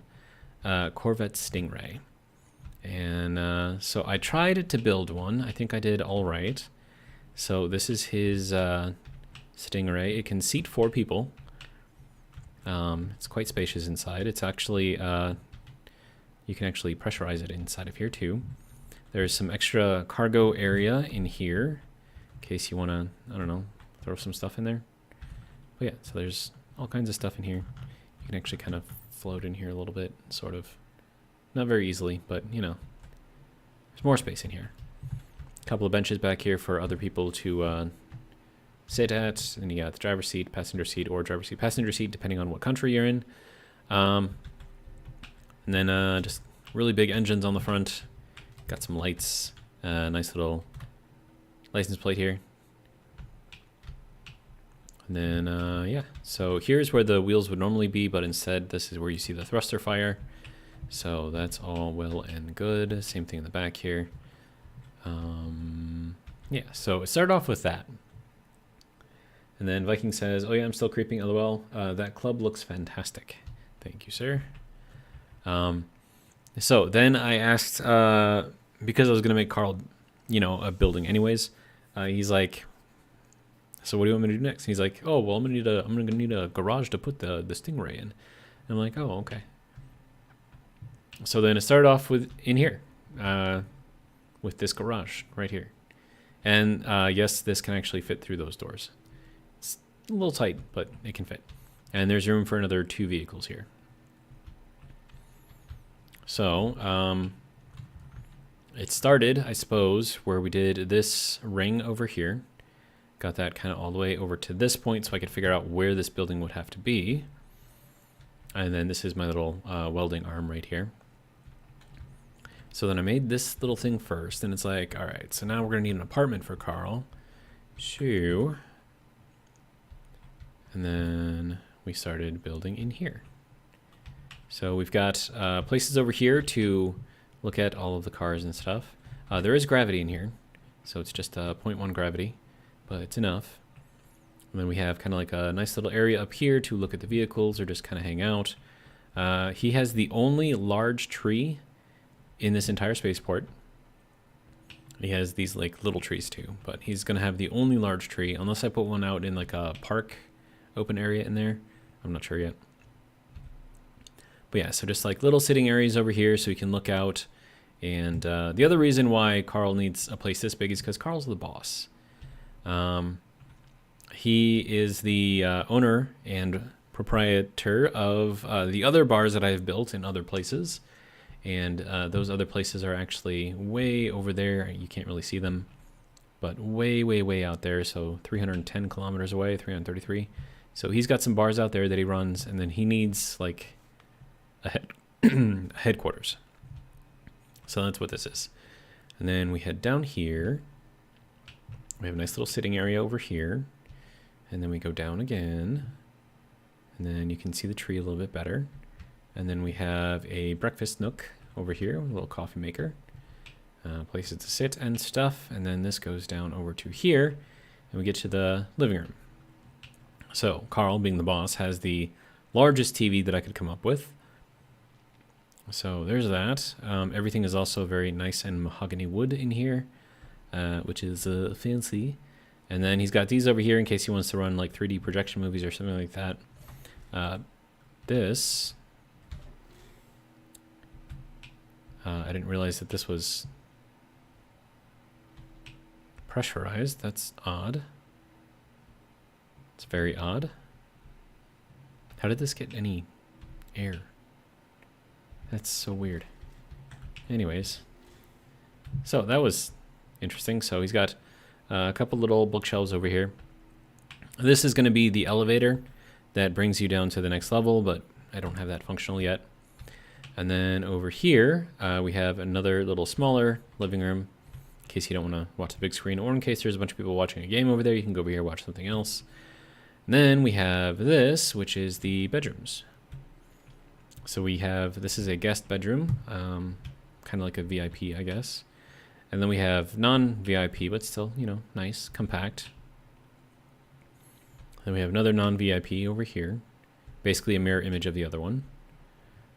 Corvette Stingray. And so I tried to build one. I think I did all right. So this is his Stingray. It can seat 4 people. It's quite spacious inside. It's actually, you can actually pressurize it inside of here too. There's some extra cargo area in here in case you want to, I don't know, throw some stuff in there. But yeah, so there's all kinds of stuff in here. You can actually kind of float in here a little bit, sort of. Not very easily, but you know, there's more space in here. A couple of benches back here for other people to sit at. And you got the driver's seat, passenger seat, or driver's seat, passenger seat, depending on what country you're in. And then just really big engines on the front. Got some lights, nice little license plate here. And then, yeah, so here's where the wheels would normally be, but instead this is where you see the thruster fire. So that's all well and good. Same thing in the back here. Yeah, so it started off with that. And then Viking says, oh yeah, I'm still creeping, LOL. That club looks fantastic. Thank you, sir. So then I asked, because I was going to make Carl, you know, a building anyways, he's like, so what do you want me to do next? And he's like, oh, well, I'm gonna need a garage to put the Stingray in. And I'm like, oh, okay. So then it started off with in here, with this garage right here. And yes, this can actually fit through those doors. It's a little tight, but it can fit. And there's room for another 2 vehicles here. So it started, I suppose, where we did this ring over here. Got that kind of all the way over to this point so I could figure out where this building would have to be. And then this is my little welding arm right here. So then I made this little thing first, and it's like, all right, so now we're going to need an apartment for Carl. So, and then we started building in here. So we've got places over here to look at all of the cars and stuff. There is gravity in here, so it's just 0.1 gravity, but it's enough. And then we have kind of like a nice little area up here to look at the vehicles or just kind of hang out. He has the only large tree in this entire spaceport. He has these like little trees too, but he's going to have the only large tree unless I put one out in like a park open area in there. I'm not sure yet. But yeah, so just like little sitting areas over here so he can look out. And the other reason why Carl needs a place this big is because Carl's the boss. He is the owner and proprietor of the other bars that I have built in other places. And those other places are actually way over there. You can't really see them, but way, way, way out there. So 310 kilometers away, 333. So he's got some bars out there that he runs, and then he needs like a headquarters. So that's what this is. And then we head down here. We have a nice little sitting area over here. And then we go down again. And then you can see the tree a little bit better. And then we have a breakfast nook over here, a little coffee maker. Places to sit and stuff. And then this goes down over to here, and we get to the living room. So Carl, being the boss, has the largest TV that I could come up with. So there's that. Everything is also very nice and mahogany wood in here, which is fancy. And then he's got these over here in case he wants to run like 3D projection movies or something like that. This... I didn't realize that this was pressurized. That's odd. It's very odd. How did this get any air? That's so weird. Anyways, so that was interesting. So he's got a couple little bookshelves over here. This is going to be the elevator that brings you down to the next level, but I don't have that functional yet. And then over here, we have another little smaller living room in case you don't want to watch the big screen, or in case there's a bunch of people watching a game over there, you can go over here and watch something else. And then we have this, which is the bedrooms. So we have, this is a guest bedroom, kind of like a VIP, I guess. And then we have non-VIP, but still, you know, nice, compact. Then we have another non-VIP over here, basically a mirror image of the other one.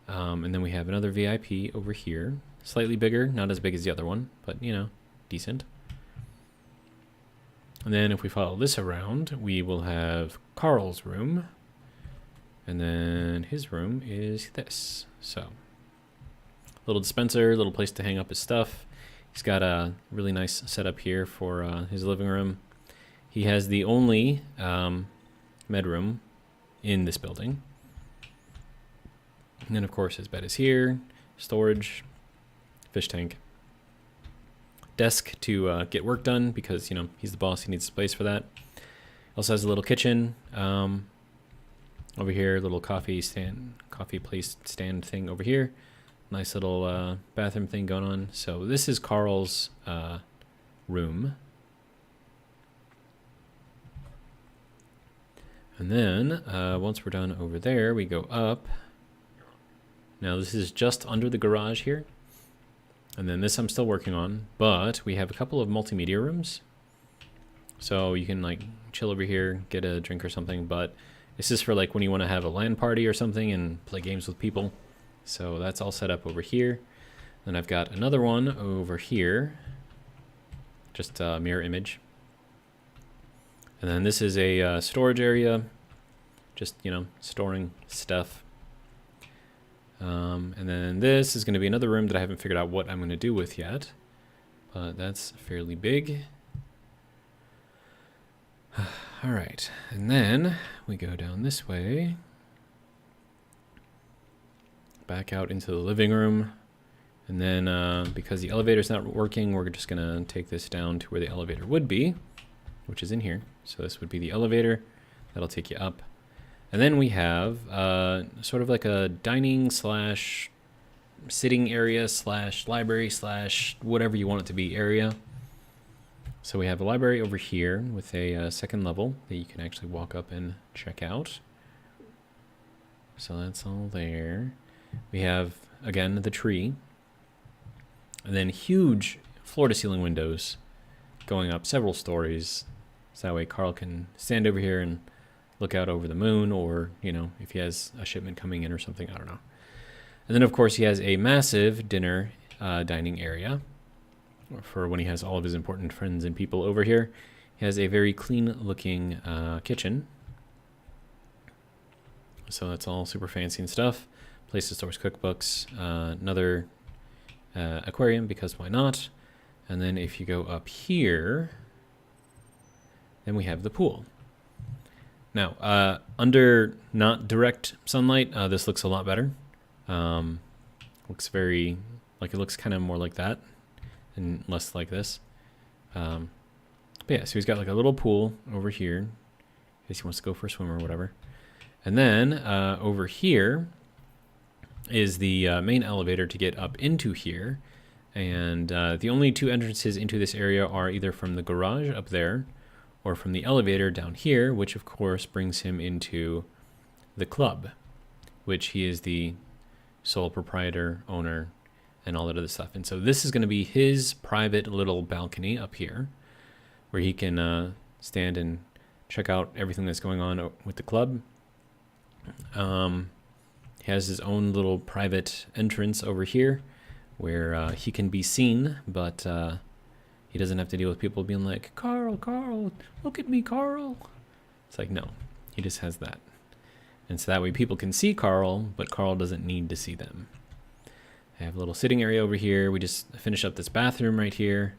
And then we have another VIP over here, slightly bigger, not as big as the other one, but, you know, decent. And then if we follow this around, we will have Carl's room. And then his room is this. So, little dispenser, little place to hang up his stuff. He's got a really nice setup here for his living room. He has the only bedroom in this building. And then, of course, his bed is here. Storage, fish tank. Desk to get work done because, you know, he's the boss. He needs space for that. Also has a little kitchen. Over here, little coffee place stand thing over here. Nice little bathroom thing going on. So this is Carl's room. And then once we're done over there, we go up. Now this is just under the garage here. And then this I'm still working on, but we have a couple of multimedia rooms. So you can like chill over here, get a drink or something, but this is for like when you want to have a LAN party or something and play games with people. So that's all set up over here. Then I've got another one over here, just a mirror image. And then this is a storage area, just, you know, storing stuff. And then this is going to be another room that I haven't figured out what I'm going to do with yet, but that's fairly big. All right, and then we go down this way, back out into the living room, and then because the elevator's not working, we're just going to take this down to where the elevator would be, which is in here. So this would be the elevator. That'll take you up. And then we have sort of like a dining slash sitting area slash library slash whatever you want it to be area. So we have a library over here with a second level that you can actually walk up and check out. So that's all there. We have, again, the tree. And then huge floor-to-ceiling windows going up several stories. So that way Carl can stand over here and look out over the moon, or, you know, if he has a shipment coming in or something, I don't know. And then, of course, he has a massive dinner dining area for when he has all of his important friends and people over here. He has a very clean-looking kitchen. So that's all super fancy and stuff. Place to store his cookbooks. Another aquarium, because why not? And then if you go up here, then we have the pool. Now, under not direct sunlight, this looks a lot better. Looks very, like it looks kind of more like that and less like this. But yeah, so he's got like a little pool over here in case he wants to go for a swim or whatever. And then over here is the main elevator to get up into here. And the only two entrances into this area are either from the garage up there or from the elevator down here, which of course brings him into the club, which he is the sole proprietor, owner, and all that other stuff. And so this is going to be his private little balcony up here where he can stand and check out everything that's going on with the club. He has his own little private entrance over here where he can be seen, but he doesn't have to deal with people being like, Carl, look at me, Carl. It's like, no, he just has that. And so that way people can see Carl, but Carl doesn't need to see them. I have a little sitting area over here. We just finished up this bathroom right here.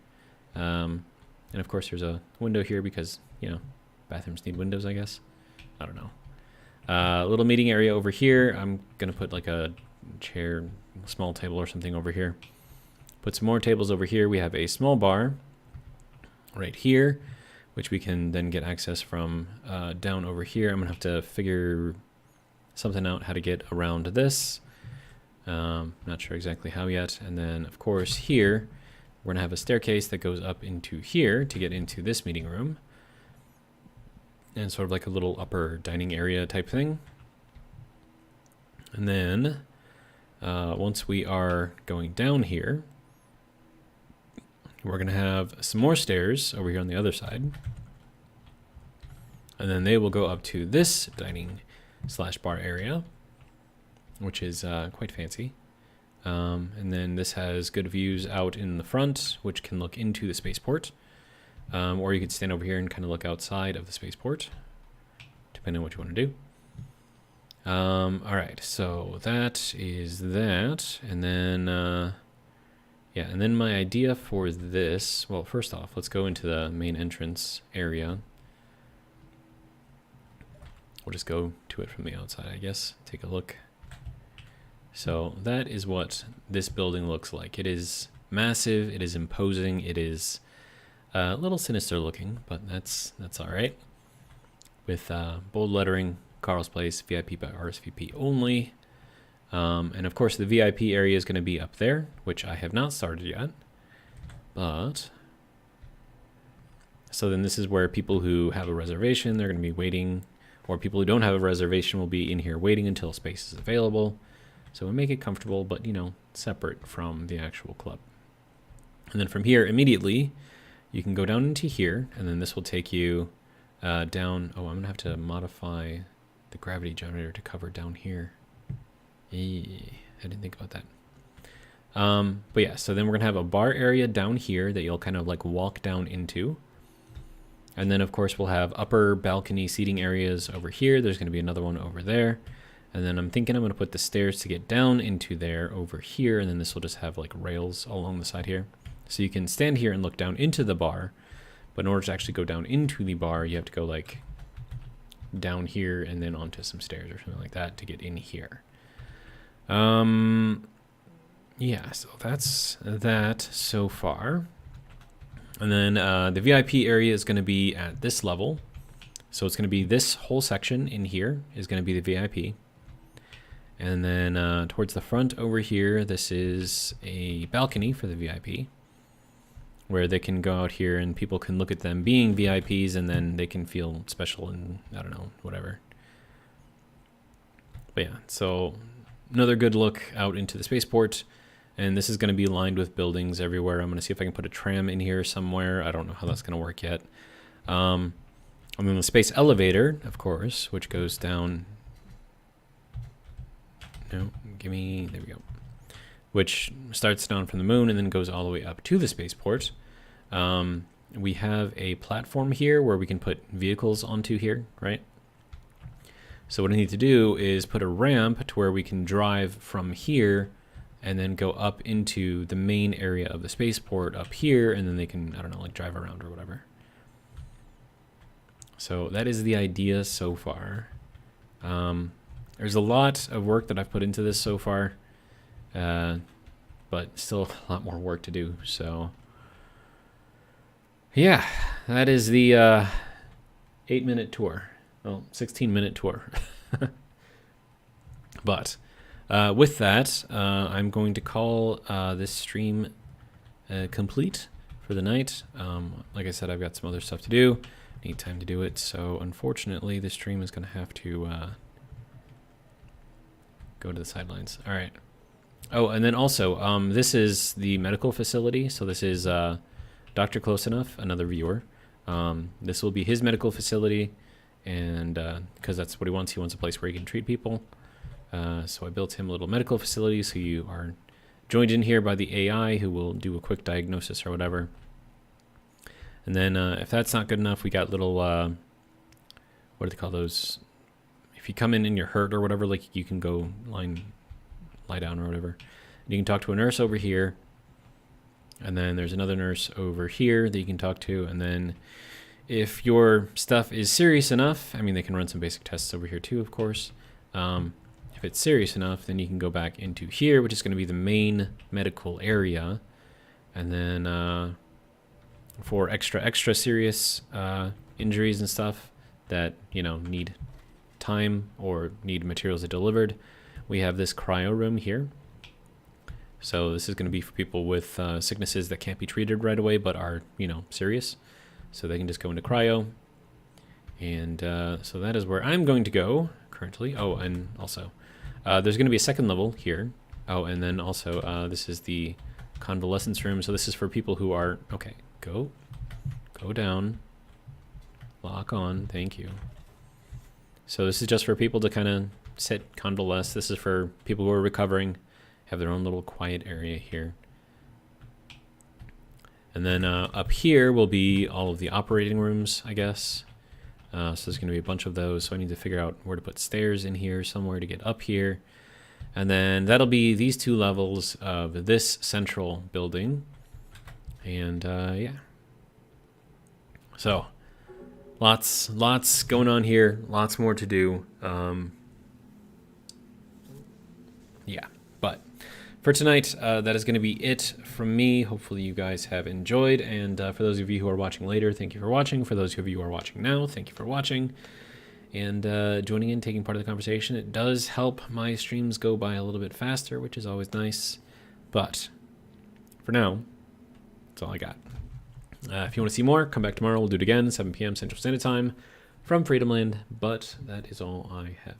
And of course there's a window here because, you know, bathrooms need windows, I guess. I don't know. Little meeting area over here. I'm going to put like a chair, small table or something over here. Put some more tables over here. We have a small bar right here, which we can then get access from down over here. I'm going to have to figure something out how to get around this. Not sure exactly how yet. And then, of course, here, we're going to have a staircase that goes up into here to get into this meeting room. And sort of like a little upper dining area type thing. And then, once we are going down here, we're going to have some more stairs over here on the other side. And then they will go up to this dining / bar area, which is quite fancy. And then this has good views out in the front, which can look into the spaceport. Or you could stand over here and kind of look outside of the spaceport, depending on what you want to do. All right, so that is that. And then, yeah, and then my idea for this, well, first off, let's go into the main entrance area. We'll just go to it from the outside, I guess. Take a look. So that is what this building looks like. It is massive. It is imposing. It is a little sinister looking, but that's all right. With bold lettering, Carl's Place, VIP by RSVP only. And of course, the VIP area is going to be up there, which I have not started yet. But so then this is where people who have a reservation, they're going to be waiting. Or people who don't have a reservation will be in here waiting until space is available. So we make it comfortable, but, you know, separate from the actual club. And then from here, immediately, you can go down into here, and then this will take you down. Oh, I'm going to have to modify the gravity generator to cover down here. I didn't think about that. But yeah, so then we're going to have a bar area down here that you'll kind of like walk down into. And then, of course, we'll have upper balcony seating areas over here. There's going to be another one over there. And then I'm thinking I'm going to put the stairs to get down into there over here. And then this will just have like rails along the side here. So you can stand here and look down into the bar. But in order to actually go down into the bar, you have to go like down here and then onto some stairs or something like that to get in here. Yeah, so that's that so far. And then the VIP area is going to be at this level. So it's going to be this whole section in here is going to be the VIP. And then towards the front over here, this is a balcony for the VIP, where they can go out here and people can look at them being VIPs and then they can feel special and, I don't know, whatever. But yeah, so another good look out into the spaceport. And this is going to be lined with buildings everywhere. I'm going to see if I can put a tram in here somewhere. I don't know how that's going to work yet. And then the space elevator, of course, which goes down. No, give me, there we go. Which starts down from the moon and then goes all the way up to the spaceport. We have a platform here where we can put vehicles onto here, right? So what I need to do is put a ramp to where we can drive from here and then go up into the main area of the spaceport up here, and then they can, I don't know, like drive around or whatever. So that is the idea so far. There's a lot of work that I've put into this so far, but still a lot more work to do. So yeah, that is the 8-minute tour. Well, 16-minute tour. But with that, I'm going to call this stream complete for the night. Like I said, I've got some other stuff to do. Need time to do it. So unfortunately, this stream is going to have to go to the sidelines. All right. Oh, and then also, this is the medical facility. So this is Dr. Close Enough, another viewer. This will be his medical facility, and because that's what he wants. He wants a place where he can treat people. So I built him a little medical facility, so you are joined in here by the AI who will do a quick diagnosis or whatever. And then if that's not good enough, we got little, what do they call those? If you come in and you're hurt or whatever, like you can go lie down or whatever. And you can talk to a nurse over here. And then there's another nurse over here that you can talk to. And then if your stuff is serious enough, I mean, they can run some basic tests over here too, of course. If it's serious enough, then you can go back into here, which is going to be the main medical area. And then for extra serious injuries and stuff that, you know, need time or need materials delivered, we have this cryo room here. So this is going to be for people with sicknesses that can't be treated right away but are, you know, serious. So they can just go into cryo. And so that is where I'm going to go currently. Oh, and also there's going to be a second level here. Oh, and then also this is the convalescence room. So this is for people who are, okay, go down, lock on, thank you. So this is just for people to kind of sit, convalesce. This is for people who are recovering, have their own little quiet area here. And then up here will be all of the operating rooms, I guess. So there's going to be a bunch of those. So I need to figure out where to put stairs in here somewhere to get up here. And then that'll be these two levels of this central building. And yeah. So lots going on here. Lots more to do. Yeah, but for tonight, that is going to be it from me. Hopefully you guys have enjoyed. And for those of you who are watching later, thank you for watching. For those of you who are watching now, thank you for watching. And joining in, taking part of the conversation. It does help my streams go by a little bit faster, which is always nice. But for now, that's all I got. If you want to see more, come back tomorrow. We'll do it again, 7 p.m. Central Standard Time from Freedomland. But that is all I have.